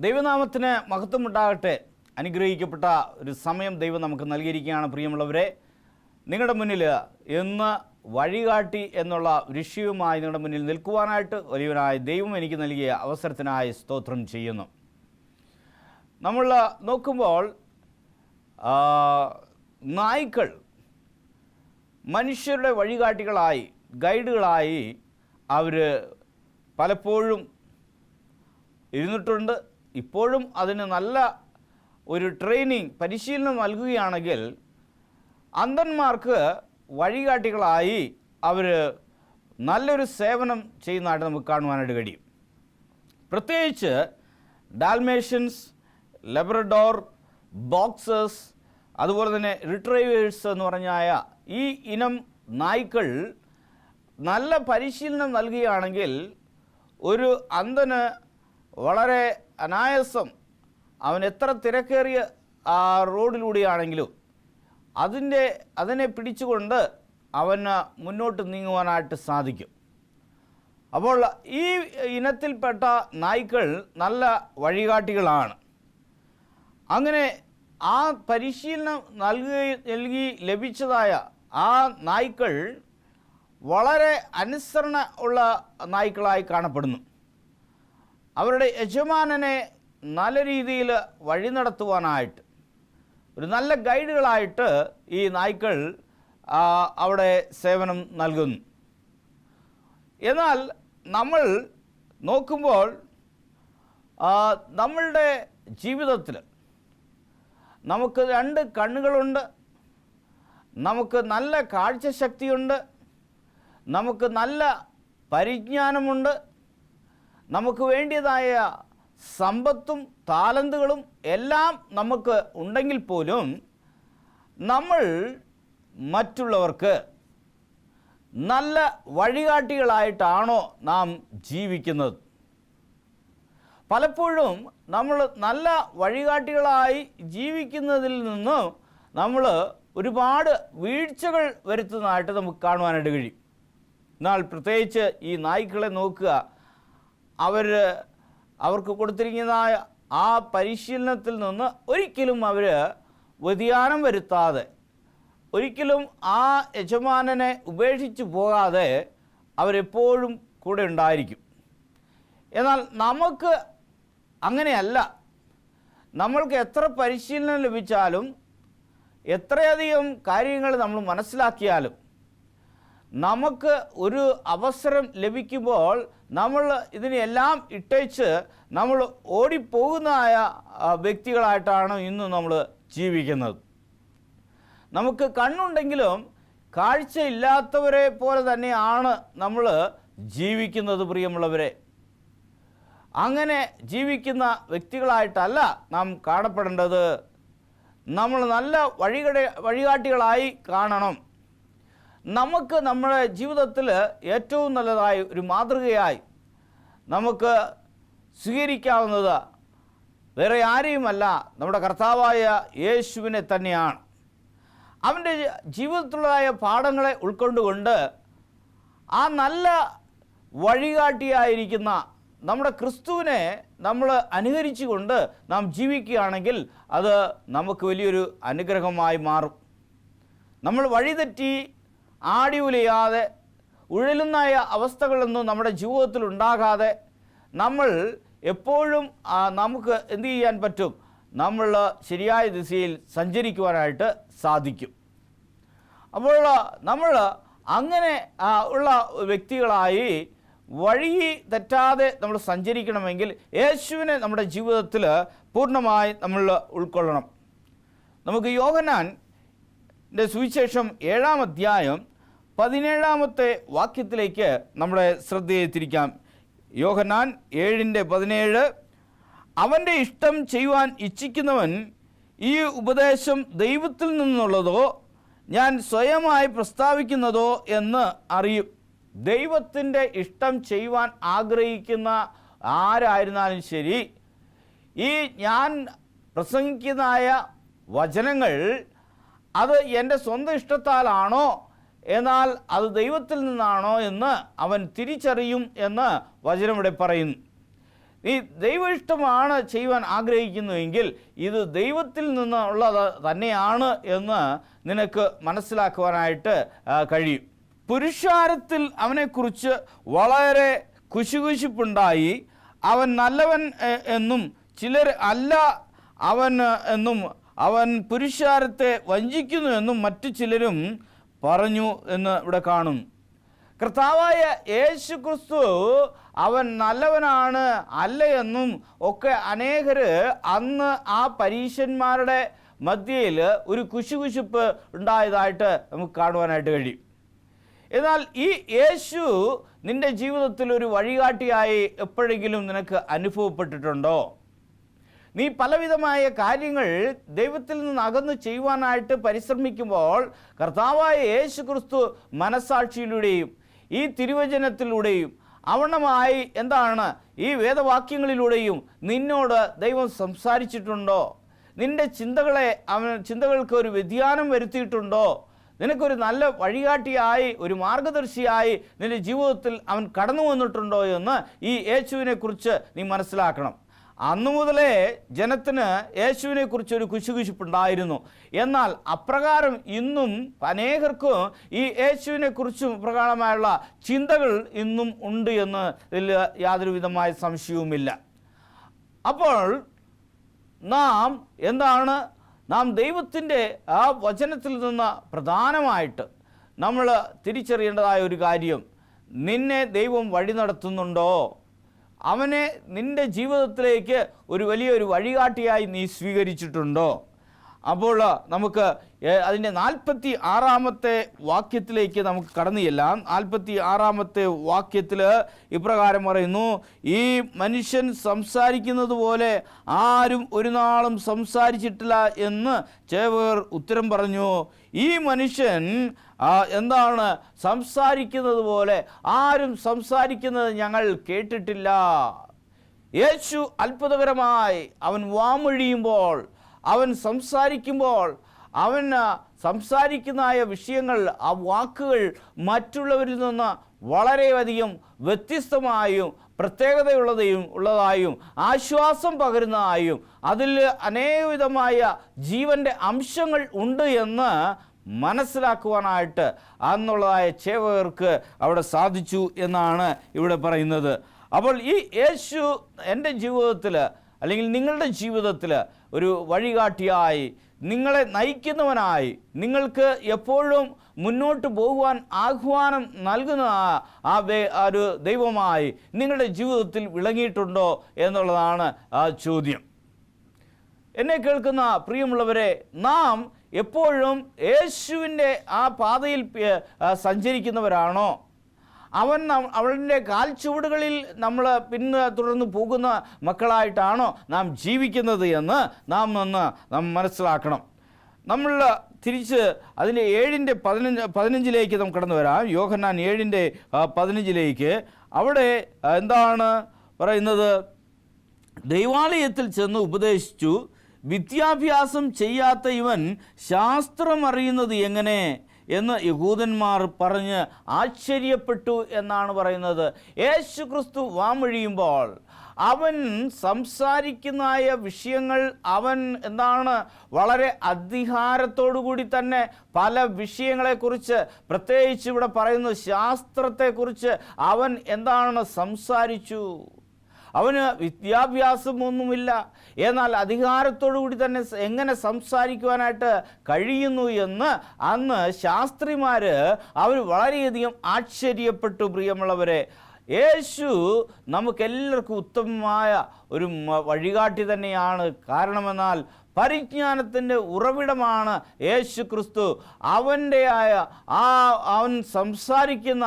ദൈവനാമത്തിന് മഹത്വമുണ്ടാകട്ടെ. അനുഗ്രഹിക്കപ്പെട്ട ഒരു സമയം ദൈവം നമുക്ക് നൽകിയിരിക്കുകയാണ്. പ്രിയമുള്ളവരെ, നിങ്ങളുടെ മുന്നിൽ ഇന്ന് വഴികാട്ടി എന്നുള്ള വിഷയവുമായി നിങ്ങളുടെ മുന്നിൽ നിൽക്കുവാനായിട്ട് വലിയവനായ ദൈവം എനിക്ക് നൽകിയ അവസരത്തിനായി സ്തോത്രം ചെയ്യുന്നു. നമ്മൾ നോക്കുമ്പോൾ നായ്ക്കൾ മനുഷ്യരുടെ വഴികാട്ടികളായി, ഗൈഡുകളായി അവർ പലപ്പോഴും ഇരുന്നിട്ടുണ്ട്. ഇപ്പോഴും അതിന് നല്ല ഒരു ട്രെയിനിങ്, പരിശീലനം നൽകുകയാണെങ്കിൽ അന്ധന്മാർക്ക് വഴികാട്ടികളായി അവർ നല്ലൊരു സേവനം ചെയ്യുന്നതായിട്ട് നമുക്ക് കാണുവാനായിട്ട് കഴിയും. പ്രത്യേകിച്ച് ഡാൽമേഷ്യൻസ്, ലബ്രഡോർ, ബോക്സേഴ്സ്, അതുപോലെ തന്നെ റിട്രീവേഴ്സ് എന്ന് പറഞ്ഞായ ഈ ഇനം നായ്ക്കൾ നല്ല പരിശീലനം നൽകുകയാണെങ്കിൽ ഒരു അന്ധന് വളരെ അനായാസം, അവൻ എത്ര തിരക്കേറിയ റോഡിലൂടെയാണെങ്കിലും അതിനെ പിടിച്ചുകൊണ്ട് അവന് മുന്നോട്ട് നീങ്ങുവാനായിട്ട് സാധിക്കും. അപ്പോൾ ഈ ഇനത്തിൽപ്പെട്ട നായ്ക്കൾ നല്ല വഴികാട്ടികളാണ്. അങ്ങനെ ആ പരിശീലനം നൽകി ലഭിച്ചതായ ആ നായ്ക്കൾ വളരെ അനുസരണ ഉള്ള നായ്ക്കളായി കാണപ്പെടുന്നു. അവരുടെ യജമാനനെ നല്ല രീതിയിൽ വഴി നടത്തുവാനായിട്ട് ഒരു നല്ല ഗൈഡുകളായിട്ട് ഈ നായ്ക്കൾ അവിടെ സേവനം നൽകുന്നു. എന്നാൽ നമ്മൾ നോക്കുമ്പോൾ നമ്മളുടെ ജീവിതത്തിൽ നമുക്ക് രണ്ട് കണ്ണുകളുണ്ട്, നമുക്ക് നല്ല കാഴ്ചശക്തിയുണ്ട്, നമുക്ക് നല്ല പരിജ്ഞാനമുണ്ട്, നമുക്ക് വേണ്ടിയതായ സമ്പത്തും താലന്തുകളും എല്ലാം നമുക്ക് ഉണ്ടെങ്കിൽ പോലും നമ്മൾ മറ്റുള്ളവർക്ക് നല്ല വഴികാട്ടികളായിട്ടാണോ നാം ജീവിക്കുന്നത്? പലപ്പോഴും നമ്മൾ നല്ല വഴികാട്ടികളായി ജീവിക്കുന്നതിൽ നിന്ന് നമ്മൾ ഒരുപാട് വീഴ്ചകൾ വരുത്തുന്നതായിട്ട് നമുക്ക് കാണുവാനായിട്ട് കഴിയും. എന്നാൽ പ്രത്യേകിച്ച് ഈ നായ്ക്കളെ നോക്കുക, അവർക്ക് കൊടുത്തിരിക്കുന്നതായ ആ പരിശീലനത്തിൽ നിന്ന് ഒരിക്കലും അവർ വ്യതിയാനം വരുത്താതെ, ഒരിക്കലും ആ യജമാനനെ ഉപേക്ഷിച്ച് പോകാതെ അവരെപ്പോഴും കൂടെ ഉണ്ടായിരിക്കും. എന്നാൽ നമുക്ക് അങ്ങനെയല്ല. നമ്മൾക്ക് എത്ര പരിശീലനം ലഭിച്ചാലും, എത്രയധികം കാര്യങ്ങൾ നമ്മൾ മനസ്സിലാക്കിയാലും, നമുക്ക് ഒരു അവസരം ലഭിക്കുമ്പോൾ നമ്മൾ ഇതിനെല്ലാം ഇട്ടേച്ച് നമ്മൾ ഓടിപ്പോകുന്നതായ വ്യക്തികളായിട്ടാണ് ഇന്ന് നമ്മൾ ജീവിക്കുന്നത്. നമുക്ക് കണ്ണുണ്ടെങ്കിലും കാഴ്ചയില്ലാത്തവരെ പോലെ തന്നെയാണ് നമ്മൾ ജീവിക്കുന്നത്. പ്രിയമുള്ളവരെ, അങ്ങനെ ജീവിക്കുന്ന വ്യക്തികളായിട്ടല്ല നാം കാണപ്പെടേണ്ടത്. നമ്മൾ നല്ല വഴികാട്ടികളായി കാണണം. നമുക്ക് നമ്മുടെ ജീവിതത്തിൽ ഏറ്റവും നല്ലതായി ഒരു മാതൃകയായി നമുക്ക് സ്വീകരിക്കാവുന്നത് വേറെ ആരെയുമല്ല, നമ്മുടെ കർത്താവായ യേശുവിനെ തന്നെയാണ്. അവൻ്റെ ജീവിതത്തിലുള്ളതായ പാഠങ്ങളെ ഉൾക്കൊണ്ടുകൊണ്ട് ആ നല്ല വഴികാട്ടിയായിരിക്കുന്ന നമ്മുടെ ക്രിസ്തുവിനെ നമ്മൾ അനുകരിച്ചുകൊണ്ട് നാം ജീവിക്കുകയാണെങ്കിൽ അത് നമുക്ക് വലിയൊരു അനുഗ്രഹമായി മാറും. നമ്മൾ വഴിതെറ്റി ആടി ഉലയാതെ ഉഴലുന്ന അവസ്ഥകളൊന്നും നമ്മുടെ ജീവിതത്തിൽ ഉണ്ടാകാതെ നമ്മൾ എപ്പോഴും നമുക്ക് എന്തു ചെയ്യാൻ പറ്റും? നമ്മൾ ശരിയായ ദിശയിൽ സഞ്ചരിക്കുവാനായിട്ട് സാധിക്കും. അപ്പോൾ നമ്മൾ അങ്ങനെ ഉള്ള വ്യക്തികളായി വഴി തെറ്റാതെ നമ്മൾ സഞ്ചരിക്കണമെങ്കിൽ യേശുവിനെ നമ്മുടെ ജീവിതത്തിൽ പൂർണ്ണമായി നമ്മൾ ഉൾക്കൊള്ളണം. നമുക്ക് യോഹന്നാൻ്റെ സുവിശേഷം 7-ാം അധ്യായം 17-ാമത്തെ വാക്യത്തിലേക്ക് നമ്മുടെ ശ്രദ്ധയെ തിരിക്കാം. യോഹന്നാൻ 7:17, അവൻ്റെ ഇഷ്ടം ചെയ്യുവാൻ ഇച്ഛിക്കുന്നവൻ ഈ ഉപദേശം ദൈവത്തിൽ നിന്നുള്ളതോ ഞാൻ സ്വയമായി പ്രസ്താവിക്കുന്നതോ എന്ന് അറിയും. ദൈവത്തിൻ്റെ ഇഷ്ടം ചെയ്യുവാൻ ആഗ്രഹിക്കുന്ന ആരായിരുന്നാലും ശരി, ഈ ഞാൻ പ്രസംഗിക്കുന്നതായ വചനങ്ങൾ അത് എൻ്റെ സ്വന്തം ഇഷ്ടത്താലാണോ, എന്നാൽ അത് ദൈവത്തിൽ നിന്നാണോ എന്ന് അവൻ തിരിച്ചറിയും എന്ന് വചനം ഇവിടെ പറയുന്നു. നീ ദൈവ ഇഷ്ടമാണ് ചെയ്യുവാൻ ആഗ്രഹിക്കുന്നുവെങ്കിൽ ഇത് ദൈവത്തിൽ നിന്നുള്ളത് തന്നെയാണ് എന്ന് നിനക്ക് മനസ്സിലാക്കുവാനായിട്ട് കഴിയും. പുരുഷാരത്തിൽ അവനെക്കുറിച്ച് വളരെ കുശുകുശുപ്പുണ്ടായി. അവൻ നല്ലവൻ എന്നും ചിലർ അല്ല അവൻ എന്നും അവൻ പുരുഷാരത്തെ വഞ്ചിക്കുന്നു എന്നും മറ്റു ചിലരും പറഞ്ഞു എന്ന് ഇവിടെ കാണും. കർത്താവായ യേശു ക്രിസ്തു അവൻ നല്ലവനാണ് അല്ല എന്നും ഒക്കെ അനേകർ അന്ന് ആ പരീശന്മാരുടെ മധ്യയിൽ ഒരു കുശുകുശുപ്പ് ഉണ്ടായതായിട്ട് നമുക്ക് കാണുവാനായിട്ട് കഴിയും. എന്നാൽ ഈ യേശു നിൻ്റെ ജീവിതത്തിൽ ഒരു വഴികാട്ടിയായി എപ്പോഴെങ്കിലും നിനക്ക് അനുഭവപ്പെട്ടിട്ടുണ്ടോ? നീ പലവിധമായ കാര്യങ്ങൾ ദൈവത്തിൽ നിന്ന് അകന്ന് ചെയ്യുവാനായിട്ട് പരിശ്രമിക്കുമ്പോൾ കർത്താവായ യേശു ക്രിസ്തു മനസ്സാക്ഷിയിലൂടെയും ഈ തിരുവചനത്തിലൂടെയും അവണമായി ഈ വേദവാക്യങ്ങളിലൂടെയും നിന്നോട് ദൈവം സംസാരിച്ചിട്ടുണ്ടോ? നിൻ്റെ ചിന്തകൾക്ക് ഒരു വ്യതിയാനം വരുത്തിയിട്ടുണ്ടോ? നിനക്കൊരു നല്ല വഴികാട്ടിയായി ഒരു മാർഗദർശിയായി നിൻ്റെ ജീവിതത്തിൽ അവൻ കടന്നു വന്നിട്ടുണ്ടോ എന്ന് ഈ യേശുവിനെക്കുറിച്ച് നീ മനസ്സിലാക്കണം. അന്നു മുതലേ ജനത്തിന് യേശുവിനെക്കുറിച്ചൊരു കുശുകുശുപ്പുണ്ടായിരുന്നു. എന്നാൽ അപ്രകാരം ഇന്നും അനേകർക്കും ഈ യേശുവിനെക്കുറിച്ചും പ്രകാരമായുള്ള ചിന്തകൾ ഇന്നും ഉണ്ട് എന്ന് ഇതിൽ യാതൊരു വിധമായ സംശയവുമില്ല. അപ്പോൾ നാം ദൈവത്തിൻ്റെ ആ വചനത്തിൽ നിന്ന് പ്രധാനമായിട്ട് നമ്മൾ തിരിച്ചറിയേണ്ടതായ ഒരു കാര്യം, നിന്നെ ദൈവം വഴി നടത്തുന്നുണ്ടോ? അവനെ നിൻ്റെ ജീവിതത്തിലേക്ക് ഒരു വലിയൊരു വഴികാട്ടിയായി നീ സ്വീകരിച്ചിട്ടുണ്ടോ? അപ്പോൾ നമുക്ക് അതിൻ്റെ 46-ാമത്തെ വാക്യത്തിലേക്ക് നമുക്ക് കടന്നു ചെല്ലാം. 46-ാമത്തെ വാക്യത്തിൽ ഇപ്രകാരം പറയുന്നു, ഈ മനുഷ്യൻ സംസാരിക്കുന്നത് പോലെ ആരും ഒരു നാളും സംസാരിച്ചിട്ടില്ല എന്ന് ചേവകർ ഉത്തരം പറഞ്ഞു. ഈ മനുഷ്യൻ സംസാരിക്കുന്നത് പോലെ ആരും സംസാരിക്കുന്നത് ഞങ്ങൾ കേട്ടിട്ടില്ല. യേശു അത്ഭുതകരമായി അവൻ വാമൊഴിയുമ്പോൾ, അവൻ സംസാരിക്കുമ്പോൾ, അവൻ സംസാരിക്കുന്ന വിഷയങ്ങൾ, ആ വാക്കുകൾ മറ്റുള്ളവരിൽ നിന്ന് വളരെയധികം വ്യത്യസ്തമായും പ്രത്യേകതയുള്ളതായും ആശ്വാസം പകരുന്നതായും അതിൽ അനേകവിധമായ ജീവൻ്റെ അംശങ്ങൾ ഉണ്ട് എന്ന് മനസ്സിലാക്കുവാനായിട്ട് അന്നുള്ളതായ ചേവകർക്ക് അവിടെ സാധിച്ചു എന്നാണ് ഇവിടെ പറയുന്നത്. അപ്പോൾ ഈ യേശു എൻ്റെ ജീവിതത്തിൽ അല്ലെങ്കിൽ നിങ്ങളുടെ ജീവിതത്തിൽ ഒരു വഴികാട്ടിയായി, നിങ്ങളെ നയിക്കുന്നവനായി, നിങ്ങൾക്ക് എപ്പോഴും മുന്നോട്ട് പോകുവാൻ ആഹ്വാനം നൽകുന്ന ഒരു ദൈവമായി നിങ്ങളുടെ ജീവിതത്തിൽ വിളങ്ങിയിട്ടുണ്ടോ എന്നുള്ളതാണ് ആ ചോദ്യം. എന്നെ കേൾക്കുന്ന പ്രിയമുള്ളവരെ, നാം എപ്പോഴും യേശുവിൻ്റെ ആ പാതയിൽ സഞ്ചരിക്കുന്നവരാണോ? അവൻ്റെ കാൽച്ചുവടുകളിൽ നമ്മൾ തുടർന്ന് പോകുന്ന മക്കളായിട്ടാണോ നാം ജീവിക്കുന്നത് എന്ന് നാം മനസ്സിലാക്കണം. നമ്മൾ തിരിച്ച് അതിൻ്റെ 7:15 നമുക്ക് കടന്നു വരാം. യോഹന്നാൻ 7:15 അവിടെ എന്താണ് പറയുന്നത്? ദൈവാലയത്തിൽ ചെന്ന് ഉപദേശിച്ചു, വിദ്യാഭ്യാസം ചെയ്യാത്ത ഇവൻ ശാസ്ത്രം അറിയുന്നത് എങ്ങനെ എന്ന് യഹൂദന്മാർ പറഞ്ഞ് ആശ്ചര്യപ്പെട്ടു എന്നാണ് പറയുന്നത്. യേശു ക്രിസ്തു വാമൊഴിയുമ്പോൾ അവൻ സംസാരിക്കുന്ന വിഷയങ്ങൾ അവൻ വളരെ അധികാരത്തോടു കൂടി തന്നെ പല വിഷയങ്ങളെക്കുറിച്ച്, പ്രത്യേകിച്ച് ഇവിടെ പറയുന്നത് ശാസ്ത്രത്തെക്കുറിച്ച് അവൻ സംസാരിച്ചു. അവന് വിദ്യാഭ്യാസമൊന്നുമില്ല, എന്നാൽ അധികാരത്തോടു കൂടി തന്നെ എങ്ങനെ സംസാരിക്കുവാനായിട്ട് കഴിയുന്നു എന്ന് അന്ന് ശാസ്ത്രിമാർ അവർ വളരെയധികം ആശ്ചര്യപ്പെട്ടു. പ്രിയമുള്ളവരെ, യേശു നമുക്കെല്ലാവർക്കും ഉത്തമമായ ഒരു വഴികാട്ടി തന്നെയാണ്. കാരണമെന്നാൽ പരിജ്ഞാനത്തിൻ്റെ ഉറവിടമാണ് യേശു ക്രിസ്തു. അവൻ സംസാരിക്കുന്ന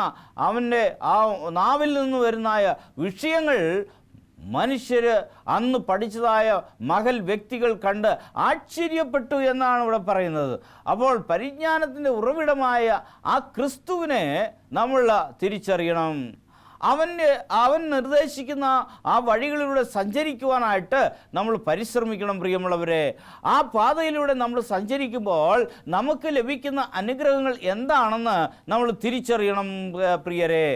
അവൻ്റെ ആ നാവിൽ നിന്ന് വരുന്ന വിഷയങ്ങൾ മനുഷ്യർ അന്ന് പഠിച്ചതായ മഹൽ വ്യക്തികൾ കണ്ട് ആശ്ചര്യപ്പെട്ടു എന്നാണ് ഇവിടെ പറയുന്നത്. അപ്പോൾ പരിജ്ഞാനത്തിൻ്റെ ഉറവിടമായ ആ ക്രിസ്തുവിനെ നമ്മൾ തിരിച്ചറിയണം. അവൻ നിർദ്ദേശിക്കുന്ന ആ വഴികളിലൂടെ സഞ്ചരിക്കുവാനായിട്ട് നമ്മൾ പരിശ്രമിക്കണം. പ്രിയമുള്ളവരെ, ആ പാതയിലൂടെ നമ്മൾ സഞ്ചരിക്കുമ്പോൾ നമുക്ക് ലഭിക്കുന്ന അനുഗ്രഹങ്ങൾ എന്താണെന്ന് നമ്മൾ തിരിച്ചറിയണം. പ്രിയരെ,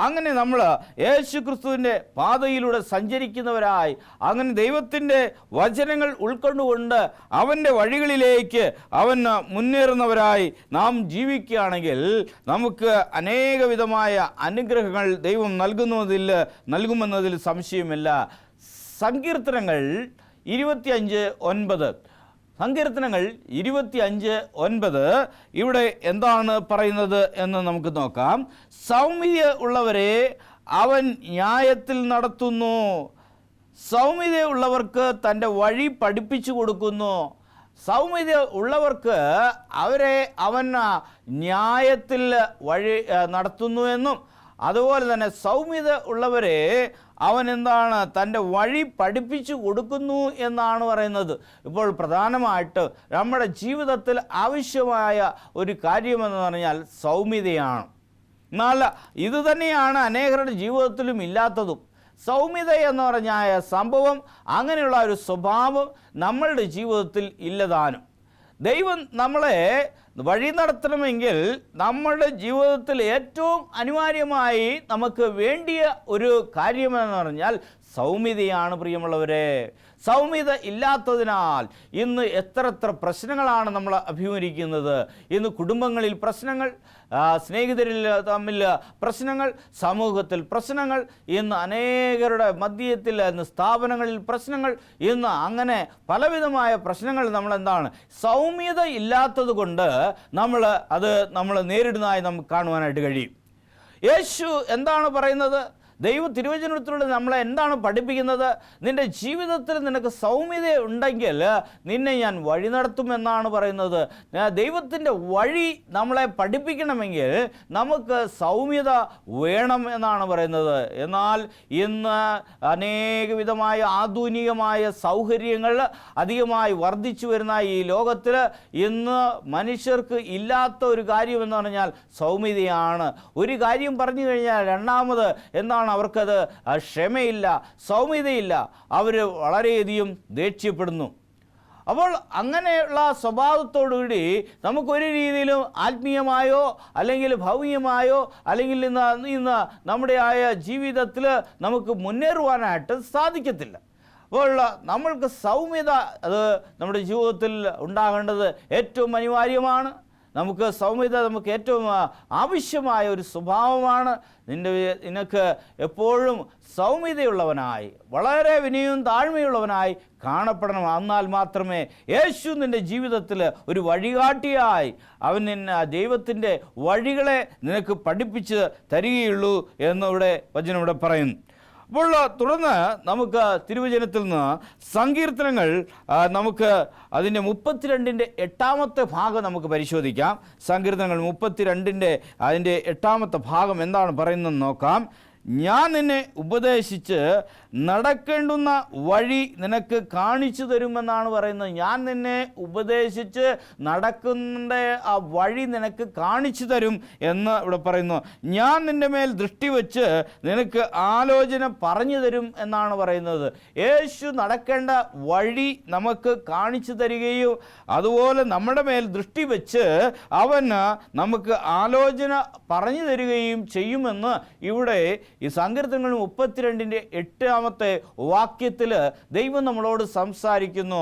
അങ്ങനെ നമ്മൾ യേശു ക്രിസ്തുവിൻ്റെ പാതയിലൂടെ സഞ്ചരിക്കുന്നവരായി, അങ്ങനെ ദൈവത്തിൻ്റെ വചനങ്ങൾ ഉൾക്കൊണ്ടുകൊണ്ട് അവൻ്റെ വഴികളിലേക്ക് അവൻ മുന്നേറുന്നവരായി നാം ജീവിക്കുകയാണെങ്കിൽ നമുക്ക് അനേകവിധമായ അനുഗ്രഹങ്ങൾ ദൈവം നൽകുമെന്നതിൽ സംശയമില്ല. സങ്കീർത്തനങ്ങൾ 25:9, സങ്കീർത്തനങ്ങൾ 25:9 ഇവിടെ എന്താണ് പറയുന്നത് എന്ന് നമുക്ക് നോക്കാം. സൗമ്യത ഉള്ളവരെ അവൻ ന്യായത്തിൽ നടത്തുന്നു, സൗമ്യത ഉള്ളവർക്ക് തൻ്റെ വഴി പഠിപ്പിച്ചു കൊടുക്കുന്നു. സൗമ്യത ഉള്ളവർക്ക് അവൻ ന്യായത്തിൽ വഴി നടത്തുന്നു എന്നും, അതുപോലെ തന്നെ സൗമ്യത ഉള്ളവരെ അവൻ എന്താണ് തൻ്റെ വഴി പഠിപ്പിച്ചു കൊടുക്കുന്നു എന്നാണ് പറയുന്നത്. ഇപ്പോൾ പ്രധാനമായിട്ട് നമ്മുടെ ജീവിതത്തിൽ ആവശ്യമായ ഒരു കാര്യമെന്ന് പറഞ്ഞാൽ സൗമ്യതയാണ്. എന്നാൽ ഇത് തന്നെയാണ് അനേകരുടെ ജീവിതത്തിലും ഇല്ലാത്തതും. സൗമ്യത എന്ന് പറഞ്ഞ സംഭവം, അങ്ങനെയുള്ള ഒരു സ്വഭാവം നമ്മളുടെ ജീവിതത്തിൽ ഇല്ലതാനും. ദൈവം നമ്മളെ വഴി നടത്തണമെങ്കിൽ നമ്മളുടെ ജീവിതത്തിൽ ഏറ്റവും അനിവാര്യമായി നമുക്ക് വേണ്ടിയ ഒരു കാര്യമെന്ന് പറഞ്ഞാൽ സൗമ്യതയാണ്. പ്രിയമുള്ളവരെ, സൗമ്യത ഇല്ലാത്തതിനാൽ ഇന്ന് എത്ര പ്രശ്നങ്ങളാണ് നമ്മൾ അഭിമുഖീകരിക്കുന്നത്. ഇന്ന് കുടുംബങ്ങളിൽ പ്രശ്നങ്ങൾ, സ്നേഹിതരിൽ തമ്മിൽ പ്രശ്നങ്ങൾ, സമൂഹത്തിൽ പ്രശ്നങ്ങൾ, ഇന്ന് അനേകരുടെ മധ്യത്തിൽ, ഇന്ന് സ്ഥാപനങ്ങളിൽ പ്രശ്നങ്ങൾ, ഇന്ന് അങ്ങനെ പലവിധമായ പ്രശ്നങ്ങൾ നമ്മളെന്താണ് സൗമ്യത ഇല്ലാത്തത് കൊണ്ട് നമ്മൾ നേരിടുന്നതായി നമുക്ക് കാണുവാനായിട്ട് കഴിയും. യേശു എന്താണ് പറയുന്നത്? ദൈവ തിരുവചനത്തിലൂടെ നമ്മളെ എന്താണ് പഠിപ്പിക്കുന്നത്? നിൻ്റെ ജീവിതത്തിൽ നിനക്ക് സൗമ്യത ഉണ്ടെങ്കിൽ നിന്നെ ഞാൻ വഴി നടത്തുമെന്നാണ് പറയുന്നത്. ദൈവത്തിൻ്റെ വഴി നമ്മളെ പഠിപ്പിക്കണമെങ്കിൽ നമുക്ക് സൗമ്യത വേണം എന്നാണ് പറയുന്നത്. എന്നാൽ ഇന്ന് അനേകവിധമായ ആധുനികമായ സൗകര്യങ്ങൾ അധികമായി വർദ്ധിച്ചു വരുന്ന ഈ ലോകത്തിൽ ഇന്ന് മനുഷ്യർക്ക് ഇല്ലാത്ത ഒരു കാര്യമെന്ന് പറഞ്ഞാൽ സൗമ്യതയാണ്. ഒരു കാര്യം പറഞ്ഞു കഴിഞ്ഞാൽ രണ്ടാമത് എന്താണ് അവർക്കത് ക്ഷമയില്ല, സൗമ്യതയില്ല, അവർ വളരെയധികം ദേഷ്യപ്പെടുന്നു. അപ്പോൾ അങ്ങനെയുള്ള സ്വഭാവത്തോടുകൂടി നമുക്കൊരു രീതിയിലും ആത്മീയമായോ അല്ലെങ്കിൽ ഭൗതികമായോ അല്ലെങ്കിൽ ഇന്ന് നമ്മുടെ ജീവിതത്തിൽ നമുക്ക് മുന്നേറുവാനായിട്ട് സാധിക്കത്തില്ല. അപ്പോൾ നമ്മൾക്ക് സൗമ്യത അത് നമ്മുടെ ജീവിതത്തിൽ ഉണ്ടാകേണ്ടത് ഏറ്റവും അനിവാര്യമാണ്. നമുക്ക് സൗമ്യത നമുക്ക് ഏറ്റവും ആവശ്യമായ ഒരു സ്വഭാവമാണ്. നിനക്ക് എപ്പോഴും സൗമ്യതയുള്ളവനായി, വളരെ വിനയവും താഴ്മയുള്ളവനായി കാണപ്പെടണം. എന്നാൽ മാത്രമേ യേശു നിൻ്റെ ജീവിതത്തിൽ ഒരു വഴികാട്ടിയായി അവൻ ദൈവത്തിൻ്റെ വഴികളെ നിനക്ക് പഠിപ്പിച്ച് തരികയുള്ളൂ എന്നിവിടെ വചനം പറയുന്നു. അപ്പോൾ തുടർന്ന് നമുക്ക് തിരുവചനത്തിൽ നിന്ന് സങ്കീർത്തനങ്ങൾ നമുക്ക് അതിൻ്റെ 32-ന്റെ ഭാഗം നമുക്ക് പരിശോധിക്കാം. സങ്കീർത്തനങ്ങൾ 32-ന്റെ അതിൻ്റെ 8 ഭാഗം എന്താണ് പറയുന്നതെന്ന് നോക്കാം. ഞാൻ നിന്നെ ഉപദേശിച്ച് നടക്കേണ്ടുന്ന വഴി നിനക്ക് കാണിച്ചു തരുമെന്നാണ് പറയുന്നത്. ഞാൻ നിന്നെ ഉപദേശിച്ച് നടക്കുന്ന ആ വഴി നിനക്ക് കാണിച്ചു തരും എന്ന് ഇവിടെ പറയുന്നു. ഞാൻ നിൻ്റെ മേൽ ദൃഷ്ടി വെച്ച് നിനക്ക് ആലോചന പറഞ്ഞു തരും എന്നാണ് പറയുന്നത്. യേശു നടക്കേണ്ട വഴി നമുക്ക് കാണിച്ചു തരികയും അതുപോലെ നമ്മുടെ മേൽ ദൃഷ്ടി വെച്ച് അവൻ നമുക്ക് ആലോചന പറഞ്ഞു തരികയും ചെയ്യുമെന്ന് ഇവിടെ ഈ സങ്കീർത്തനങ്ങൾ 32-ന്റെ 8 വാക്യത്തിൽ ദൈവം നമ്മളോട് സംസാരിക്കുന്നു.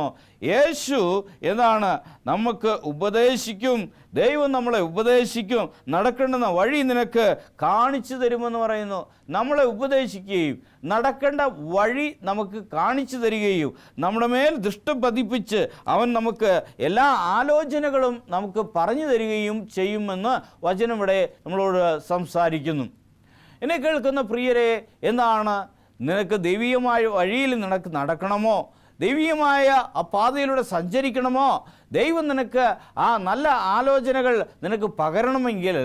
യേശു എന്താണ് നമുക്ക് ഉപദേശിക്കും, ദൈവം നമ്മളെ ഉപദേശിക്കും, നടക്കേണ്ടുന്ന വഴി നിനക്ക് കാണിച്ചു തരുമെന്ന് പറയുന്നു. നമ്മളെ ഉപദേശിക്കുകയും നടക്കേണ്ട വഴി നമുക്ക് കാണിച്ചു തരികയും നമ്മുടെ മേൽ ദൃഷ്ടി പതിപ്പിച്ച് അവൻ നമുക്ക് എല്ലാ ആലോചനകളും നമുക്ക് പറഞ്ഞു തരികയും ചെയ്യുമെന്ന് വചനം ഇവിടെ നമ്മളോട് സംസാരിക്കുന്നു. എന്നെ കേൾക്കുന്ന പ്രിയരെ, എന്താണ് നിനക്ക് ദൈവീയമായ വഴിയിൽ നിനക്ക് നടക്കണമോ, ദൈവീയമായ ആ പാതയിലൂടെ സഞ്ചരിക്കണമോ, ദൈവം നിനക്ക് ആ നല്ല ആലോചനകൾ നിനക്ക് പകരണമെങ്കിൽ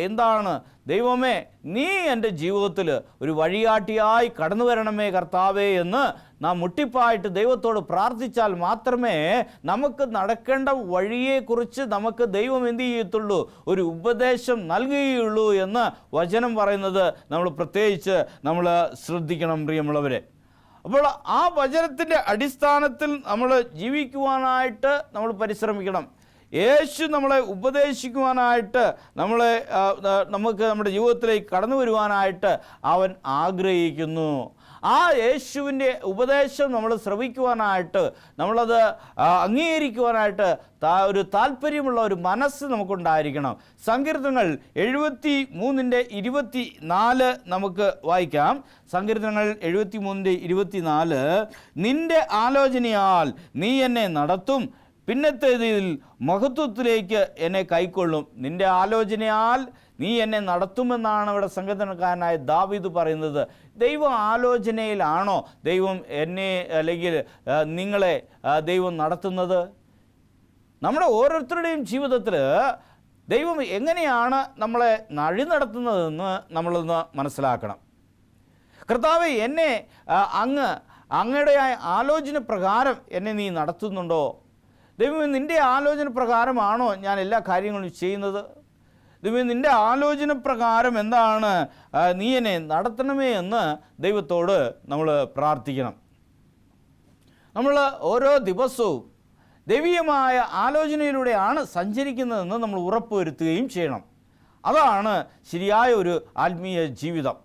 എന്താണ് ദൈവമേ നീ എൻ്റെ ജീവിതത്തിൽ ഒരു വഴികാട്ടിയായി കടന്നു വരണമേ കർത്താവേ എന്ന് നാം മുട്ടിപ്പായിട്ട് ദൈവത്തോട് പ്രാർത്ഥിച്ചാൽ മാത്രമേ നമുക്ക് നടക്കേണ്ട വഴിയെക്കുറിച്ച് നമുക്ക് ദൈവം എന്ത് ചെയ്യത്തുള്ളൂ, ഒരു ഉപദേശം നൽകുകയുള്ളൂ എന്ന് വചനം പറയുന്നത് നമ്മൾ പ്രത്യേകിച്ച് നമ്മൾ ശ്രദ്ധിക്കണം പ്രിയമുള്ളവരെ. അപ്പോൾ ആ വചനത്തിൻ്റെ അടിസ്ഥാനത്തിൽ നമ്മൾ ജീവിക്കുവാനായിട്ട് നമ്മൾ പരിശ്രമിക്കണം. യേശു നമ്മളെ ഉപദേശിക്കുവാനായിട്ട് നമുക്ക് നമ്മുടെ ജീവിതത്തിലേക്ക് കടന്നു വരുവാനായിട്ട് അവൻ ആഗ്രഹിക്കുന്നു. ആ യേശുവിൻ്റെ ഉപദേശം നമ്മൾ ശ്രവിക്കുവാനായിട്ട്, നമ്മളത് അംഗീകരിക്കുവാനായിട്ട് ഒരു താല്പര്യമുള്ള ഒരു മനസ്സ് നമുക്കുണ്ടായിരിക്കണം. സങ്കീർത്തനങ്ങൾ 73:24 നമുക്ക് വായിക്കാം. സങ്കീർത്തനങ്ങൾ 73:24, നിന്റെ ആലോചനയാൽ നീ എന്നെ നടത്തും, പിന്നത്തേതിൽ മഹത്വത്തിലേക്ക് എന്നെ കൈക്കൊള്ളും. നിന്റെ ആലോചനയാൽ നീ എന്നെ നടത്തുമെന്നാണ് ഇവിടെ സങ്കീർത്തനക്കാരനായ ദാവീദ് പറയുന്നത്. ദൈവ ആലോചനയിലാണോ ദൈവം എന്നെ അല്ലെങ്കിൽ നിങ്ങളെ ദൈവം നടത്തുന്നത്? നമ്മുടെ ഓരോരുത്തരുടെയും ജീവിതത്തിൽ ദൈവം എങ്ങനെയാണ് നമ്മളെ വഴി നടത്തുന്നതെന്ന് നമ്മളൊന്ന് മനസ്സിലാക്കണം. കർത്താവേ, എന്നെ അങ്ങയുടെ ആലോചന പ്രകാരം എന്നെ നീ നടത്തുന്നുണ്ടോ? ദൈവമേ, നിൻ്റെ ആലോചന പ്രകാരമാണോ ഞാൻ എല്ലാ കാര്യങ്ങളും ചെയ്യുന്നത്? ദൈവമേ, നിൻ്റെ ആലോചന പ്രകാരം എന്താണ് നീ എന്നെ നടത്തണമേ എന്ന് ദൈവത്തോട് നമ്മൾ പ്രാർത്ഥിക്കണം. നമ്മൾ ഓരോ ദിവസവും ദൈവീയമായ ആലോചനയിലൂടെയാണ് സഞ്ചരിക്കുന്നതെന്ന് നമ്മൾ ഉറപ്പുവരുത്തുകയും ചെയ്യണം. അതാണ് ശരിയായ ഒരു ആത്മീയ ജീവിതം.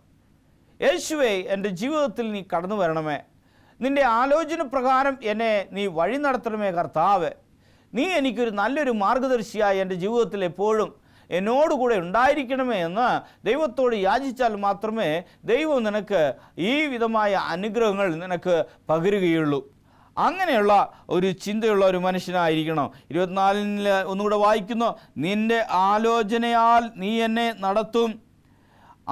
യേശുവേ, എൻ്റെ ജീവിതത്തിൽ നീ കടന്നു വരണമേ, നിൻ്റെ ആലോചന പ്രകാരം എന്നെ നീ വഴി നടത്തണമേ കർത്താവേ. നീ എനിക്കൊരു നല്ലൊരു മാർഗദർശിയായി എൻ്റെ ജീവിതത്തിൽ എപ്പോഴും എന്നോടുകൂടെ ഉണ്ടായിരിക്കണമേ എന്ന് ദൈവത്തോട് യാചിച്ചാൽ മാത്രമേ ദൈവം നിനക്ക് ഈ വിധമായ അനുഗ്രഹങ്ങൾ നിനക്ക് പകരുകയുള്ളൂ. അങ്ങനെയുള്ള ഒരു ചിന്തയുള്ള ഒരു മനുഷ്യനായിരിക്കണം. 24 ഒന്നുകൂടെ വായിക്കുന്നു, നിൻ്റെ ആലോചനയാൽ നീ എന്നെ നടത്തും.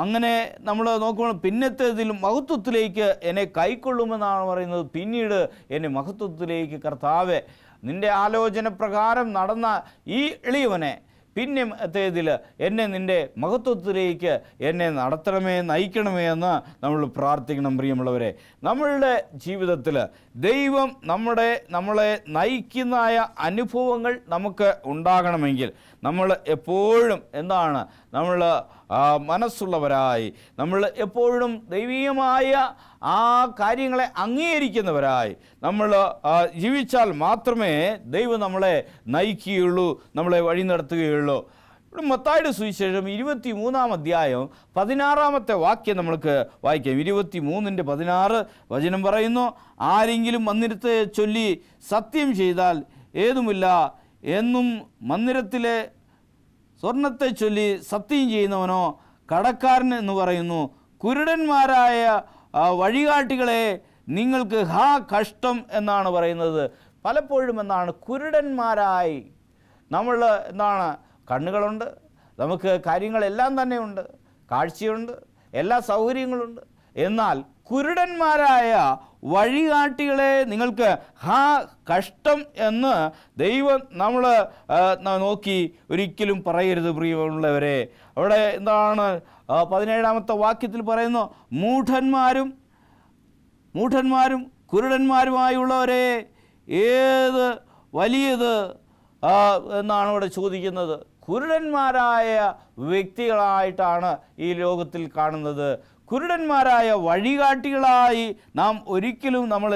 അങ്ങനെ നമ്മൾ നോക്കുമ്പോൾ പിന്നത്തേതിൽ മഹത്വത്തിലേക്ക് എന്നെ കൈക്കൊള്ളുമെന്നാണ് പറയുന്നത്. പിന്നീട് എന്നെ മഹത്വത്തിലേക്ക് കർത്താവേ, നിൻ്റെ ആലോചന പ്രകാരം നടന്ന ഈ എളിയവനെ പിന്നത്തേതിൽ എന്നെ നിൻ്റെ മഹത്വത്തിലേക്ക് എന്നെ നടത്തണമേ, നയിക്കണമേ എന്ന് നമ്മൾ പ്രാർത്ഥിക്കണം. പ്രിയമുള്ളവരെ, നമ്മളുടെ ജീവിതത്തിൽ ദൈവം നമ്മളെ നയിക്കുന്നതായ അനുഭവങ്ങൾ നമുക്ക് ഉണ്ടാകണമെങ്കിൽ നമ്മൾ എപ്പോഴും നമ്മൾ മനസ്സുള്ളവരായി, നമ്മൾ എപ്പോഴും ദൈവീയമായ ആ കാര്യങ്ങളെ അംഗീകരിക്കുന്നവരായി നമ്മൾ ജീവിച്ചാൽ മാത്രമേ ദൈവം നമ്മളെ നയിക്കുകയുള്ളൂ, നമ്മളെ വഴി നടത്തുകയുള്ളൂ. ഇവിടെ മത്തായിയുടെ സുവിശേഷം 23-ാം അധ്യായം 16-ാമത്തെ വാക്യം നമ്മൾക്ക് വായിക്കാം. 23:16 വചനം പറയുന്നു, ആരെങ്കിലും മന്ദിരത്തെ ചൊല്ലി സത്യം ചെയ്താൽ ഏതുമില്ല എന്നും മന്ദിരത്തിലെ സ്വർണത്തെ ചൊല്ലി സത്യം ചെയ്യുന്നവനോ കടക്കാരൻ എന്ന് പറയുന്നു. കുരുടന്മാരായ വഴികാട്ടികളെ നിങ്ങൾക്ക് കഷ്ടം എന്നാണ് പറയുന്നത്. പലപ്പോഴും കുരുടന്മാരായി നമ്മൾ കണ്ണുകളുണ്ട്, നമുക്ക് കാര്യങ്ങളെല്ലാം തന്നെ ഉണ്ട്, കാഴ്ചയുണ്ട്, എല്ലാ സൗകര്യങ്ങളുണ്ട്. എന്നാൽ കുരുടന്മാരായ വഴികാട്ടികളെ നിങ്ങൾക്ക് കഷ്ടം എന്ന് ദൈവം നമ്മൾ നോക്കി ഒരിക്കലും പറയരുത് പ്രിയമുള്ളവരെ. അവിടെ 17-ാമത്തെ വാക്യത്തിൽ പറയുന്നു, മൂഢന്മാരും കുരുടന്മാരുമായുള്ളവരെ ഏത് വലിയത് എന്നാണ് ഇവിടെ ചോദിക്കുന്നത്. കുരുടന്മാരായ വ്യക്തികളായിട്ടാണ് ഈ ലോകത്തിൽ കാണുന്നത്. കുരുടന്മാരായ വഴികാട്ടികളായി നാം ഒരിക്കലും നമ്മൾ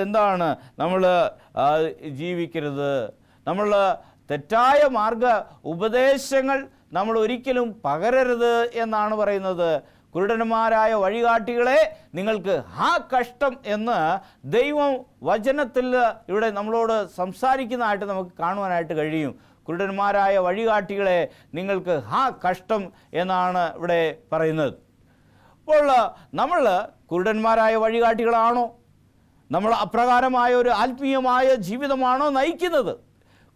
ജീവിക്കരുത്. നമ്മൾ തെറ്റായ മാർഗ ഉപദേശങ്ങൾ നമ്മൾ ഒരിക്കലും പകരരുത് എന്നാണ് പറയുന്നത്. കുരുടന്മാരായ വഴികാട്ടികളെ നിങ്ങൾക്ക് കഷ്ടം എന്ന് ദൈവം വചനത്തിൽ ഇവിടെ നമ്മളോട് സംസാരിക്കുന്നതായിട്ട് നമുക്ക് കാണുവാനായിട്ട് കഴിയും. കുരുടന്മാരായ വഴികാട്ടികളെ നിങ്ങൾക്ക് കഷ്ടം എന്നാണ് ഇവിടെ പറയുന്നത്. അപ്പോൾ നമ്മൾ കുരുടന്മാരായ വഴികാട്ടികളാണോ? നമ്മൾ അപ്രകാരമായ ഒരു ആത്മീയമായ ജീവിതമാണോ നയിക്കുന്നത്?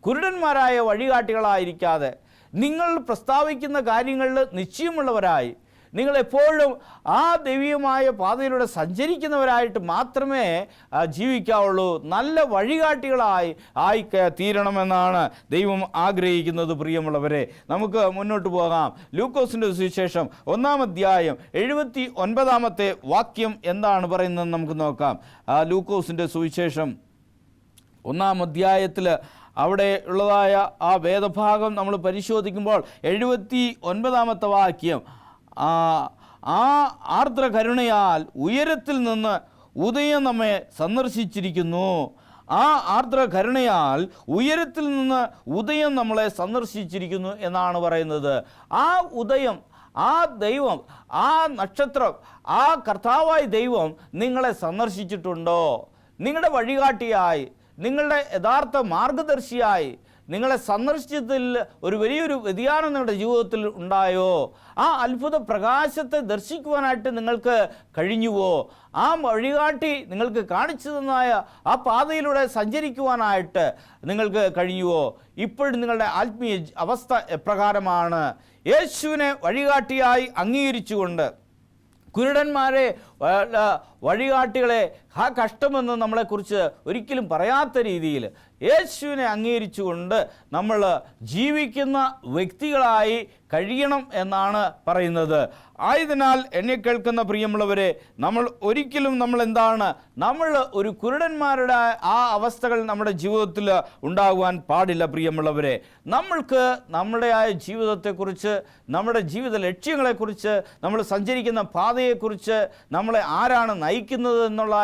കുരുടന്മാരായ വഴികാട്ടികളായിരിക്കാതെ നിങ്ങൾ പ്രസ്താവിക്കുന്ന കാര്യങ്ങളിൽ നിശ്ചയമുള്ളവരായി, നിങ്ങൾ എപ്പോഴും ആ ദൈവീയമായ പാതയിലൂടെ സഞ്ചരിക്കുന്നവരായിട്ട് മാത്രമേ ജീവിക്കാവുള്ളൂ. നല്ല വഴികാട്ടികളായി തീരണമെന്നാണ് ദൈവം ആഗ്രഹിക്കുന്നത്. പ്രിയമുള്ളവരെ, നമുക്ക് മുന്നോട്ട് പോകാം. ലൂക്കോസിൻ്റെ സുവിശേഷം 1-ാം അധ്യായം 79-ാമത്തെ വാക്യം എന്താണ് പറയുന്നത് നമുക്ക് നോക്കാം. ലൂക്കോസിൻ്റെ സുവിശേഷം 1-ാം അധ്യായത്തിൽ അവിടെ ഉള്ളതായ ആ വേദഭാഗം നമ്മൾ പരിശോധിക്കുമ്പോൾ 79-ാമത്തെ വാക്യം, ആ ആർദ്ര കരുണയാൽ ഉയരത്തിൽ നിന്ന് ഉദയം നമ്മെ സന്ദർശിച്ചിരിക്കുന്നു. ആ ആർദ്ര കരുണയാൽ ഉയരത്തിൽ നിന്ന് ഉദയം നമ്മളെ സന്ദർശിച്ചിരിക്കുന്നു എന്നാണ് പറയുന്നത്. ആ ഉദയം, ആ ദൈവം, ആ നക്ഷത്രം, ആ കർത്താവായ ദൈവം നിങ്ങളെ സന്ദർശിച്ചിട്ടുണ്ടോ? നിങ്ങളുടെ വഴികാട്ടിയായി, നിങ്ങളുടെ യഥാർത്ഥ മാർഗദർശിയായി നിങ്ങളെ സന്ദർശിച്ചതിൽ ഒരു വലിയൊരു വ്യതിയാനം നിങ്ങളുടെ ജീവിതത്തിൽ ഉണ്ടായോ? ആ അത്ഭുത പ്രകാശത്തെ ദർശിക്കുവാനായിട്ട് നിങ്ങൾക്ക് കഴിഞ്ഞുവോ? ആ വഴികാട്ടി നിങ്ങൾക്ക് കാണിച്ചു തന്നായ ആ പാതയിലൂടെ സഞ്ചരിക്കുവാനായിട്ട് നിങ്ങൾക്ക് കഴിഞ്ഞുവോ? ഇപ്പോഴും നിങ്ങളുടെ ആത്മീയ അവസ്ഥ എപ്രകാരമാണ്? യേശുവിനെ വഴികാട്ടിയായി അംഗീകരിച്ചുകൊണ്ട് കുരുടന്മാരെ, വഴികാട്ടികളെ ആ കഷ്ടമെന്ന് നമ്മളെക്കുറിച്ച് ഒരിക്കലും പറയാത്ത രീതിയിൽ യേശുവിനെ അംഗീകരിച്ചുകൊണ്ട് നമ്മൾ ജീവിക്കുന്ന വ്യക്തികളായി കഴിയണം എന്നാണ് പറയുന്നത്. ആയതിനാൽ എന്നെ കേൾക്കുന്ന പ്രിയമുള്ളവരെ, നമ്മൾ ഒരിക്കലും നമ്മൾ ഒരു കുരുടന്മാരുടെ ആ അവസ്ഥകൾ നമ്മുടെ ജീവിതത്തിൽ ഉണ്ടാകുവാൻ പാടില്ല. പ്രിയമുള്ളവരെ, നമ്മൾക്ക് നമ്മുടെ ജീവിതത്തെക്കുറിച്ച്, നമ്മുടെ ജീവിത ലക്ഷ്യങ്ങളെക്കുറിച്ച്, നമ്മൾ സഞ്ചരിക്കുന്ന പാതയെക്കുറിച്ച്, നമ്മളെ ആരാണ് നയിക്കുന്നത് എന്നുള്ള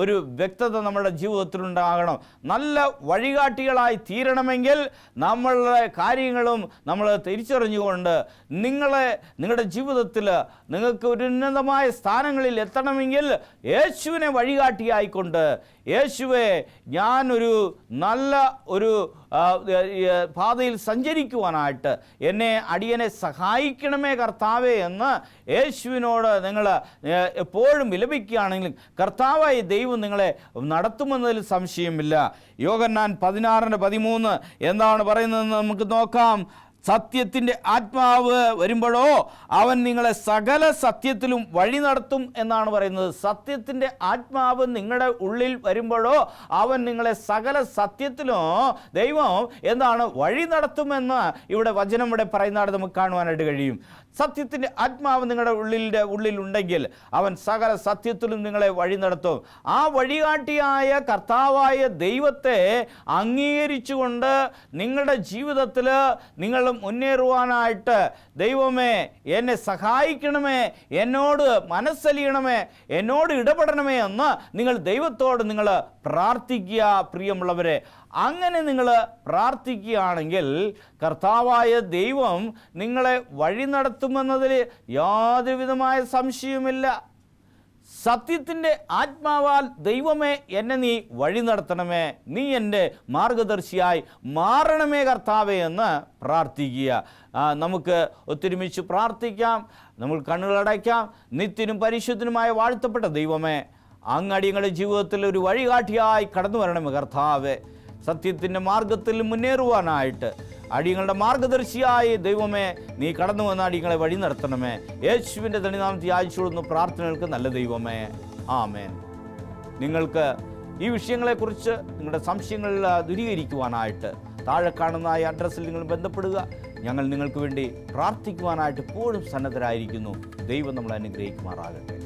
ഒരു വ്യക്തത നമ്മുടെ ജീവിതത്തിലുണ്ടാകണം. നല്ല വഴികാട്ടികളായി തീരണമെങ്കിൽ നമ്മളുടെ കാര്യങ്ങളും നമ്മൾ തിരിച്ചറിഞ്ഞുകൊണ്ട് നിങ്ങളുടെ ജീവിതത്തിൽ നിങ്ങൾക്ക് ഒരു ഉന്നതമായ സ്ഥാനങ്ങളിൽ എത്തണമെങ്കിൽ യേശുവിനെ വഴികാട്ടിയായിക്കൊണ്ട്, യേശുവെ ഞാനൊരു നല്ല ഒരു പാതയിൽ സഞ്ചരിക്കുവാനായിട്ട് അടിയനെ സഹായിക്കണമേ കർത്താവേ എന്ന് യേശുവിനോട് നിങ്ങൾ എപ്പോഴും വിലപിക്കുകയാണെങ്കിൽ കർത്താവായ ദൈവം നിങ്ങളെ നടത്തുമെന്നതിൽ സംശയമില്ല. യോഹന്നാൻ 16:13 എന്താണ് പറയുന്നതെന്ന് നമുക്ക് നോക്കാം. സത്യത്തിൻ്റെ ആത്മാവ് വരുമ്പോഴോ അവൻ നിങ്ങളെ സകല സത്യത്തിലും വഴി നടത്തും എന്നാണ് പറയുന്നത്. സത്യത്തിൻ്റെ ആത്മാവ് നിങ്ങളുടെ ഉള്ളിൽ വരുമ്പോഴോ അവൻ നിങ്ങളെ സകല സത്യത്തിലും ദൈവം വഴി നടത്തുമെന്ന് ഇവിടെ വചനം പറയുന്നതാണ് നമുക്ക് കാണുവാനായിട്ട് കഴിയും. സത്യത്തിൻ്റെ ആത്മാവ് നിങ്ങളുടെ ഉള്ളിലുണ്ടെങ്കിൽ അവൻ സകല സത്യത്തിലും നിങ്ങളെ വഴി നടത്തും. ആ വഴികാട്ടിയായ കർത്താവായ ദൈവത്തെ അംഗീകരിച്ചുകൊണ്ട് നിങ്ങളുടെ ജീവിതത്തിൽ നിങ്ങൾ മുന്നേറുവാനായിട്ട്, ദൈവമേ എന്നെ സഹായിക്കണമേ, എന്നോട് മനസ്സലിയണമേ, എന്നോട് ഇടപെടണമേ എന്ന് നിങ്ങൾ ദൈവത്തോട് പ്രാർത്ഥിക്കുക. പ്രിയമുള്ളവരെ, അങ്ങനെ നിങ്ങൾ പ്രാർത്ഥിക്കുകയാണെങ്കിൽ കർത്താവായ ദൈവം നിങ്ങളെ വഴി നടത്തുമെന്നതിൽ യാതൊരുവിധമായ സംശയവുമില്ല. സത്യത്തിൻ്റെ ആത്മാവാൽ ദൈവമേ എന്നെ നീ വഴി നടത്തണമേ, നീ എൻ്റെ മാർഗദർശിയായി മാറണമേ കർത്താവേ എന്ന് പ്രാർത്ഥിക്കുക. നമുക്ക് ഒത്തൊരുമിച്ച് പ്രാർത്ഥിക്കാം. നമ്മൾ കണ്ണുകളടയ്ക്കാം. നിത്യനും പരിശുദ്ധനുമായ വാഴ്ത്തപ്പെട്ട ദൈവമേ, അങ്ങടിയങ്ങളുടെ ജീവിതത്തിൽ ഒരു വഴികാട്ടിയായി കടന്നു വരണമേ കർത്താവേ. സത്യത്തിൻ്റെ മാർഗത്തിൽ മുന്നേറുവാനായിട്ട് അടിയങ്ങളുടെ മാർഗദർശിയായി ദൈവമേ നീ കടന്നു വന്ന അടിയങ്ങളെ വഴി നടത്തണമേ. യേശുവിൻ്റെ ധന്യനാമത്തിൽ യാചിച്ചുകൊള്ളുന്ന പ്രാർത്ഥനകൾക്ക് നല്ല ദൈവമേ, ആമേൻ. നിങ്ങൾക്ക് ഈ വിഷയങ്ങളെക്കുറിച്ച് നിങ്ങളുടെ സംശയങ്ങൾ ദൂരീകരിക്കുവാനായിട്ട് താഴെ കാണുന്ന ഈ അഡ്രസ്സിൽ നിങ്ങൾ ബന്ധപ്പെടുക. ഞങ്ങൾ നിങ്ങൾക്ക് വേണ്ടി പ്രാർത്ഥിക്കുവാനായിട്ട് എപ്പോഴും സന്നദ്ധരായിരിക്കുന്നു. ദൈവം നമ്മളെ അനുഗ്രഹിക്കുമാറാകട്ടെ.